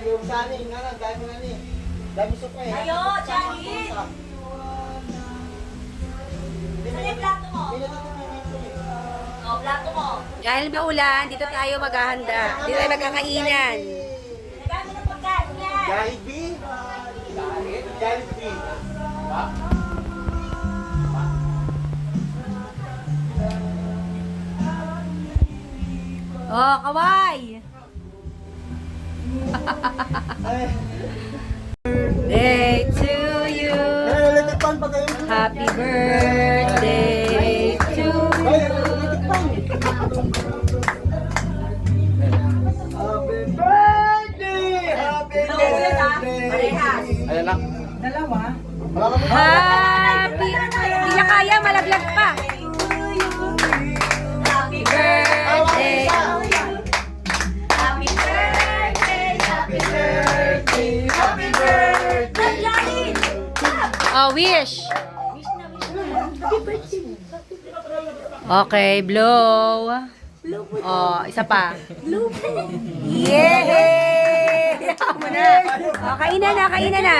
Yung saning, dami na ni. Dami suka eh. Ayo, Charlie! Saan yung plato mo? O, plato mo. Dahil maulan, dito tayo maghahanda. Dito tayo magkakainan. Nagano ng pagkain yan. Jollibee. Jollibee. Oh, kaway! Day to you. Happy birthday to you. Happy birthday! Happy birthday! Parehas. Ayan lang. Happy! Hindi niya kaya, malaglag pa. Happy Birthday! Happy birthday! Happy birthday! Happy birthday! Charlie! Oh, wish! Okay, blow. Oh, isa pa. Yay! Mo na. Oh, kainan na, kainan na.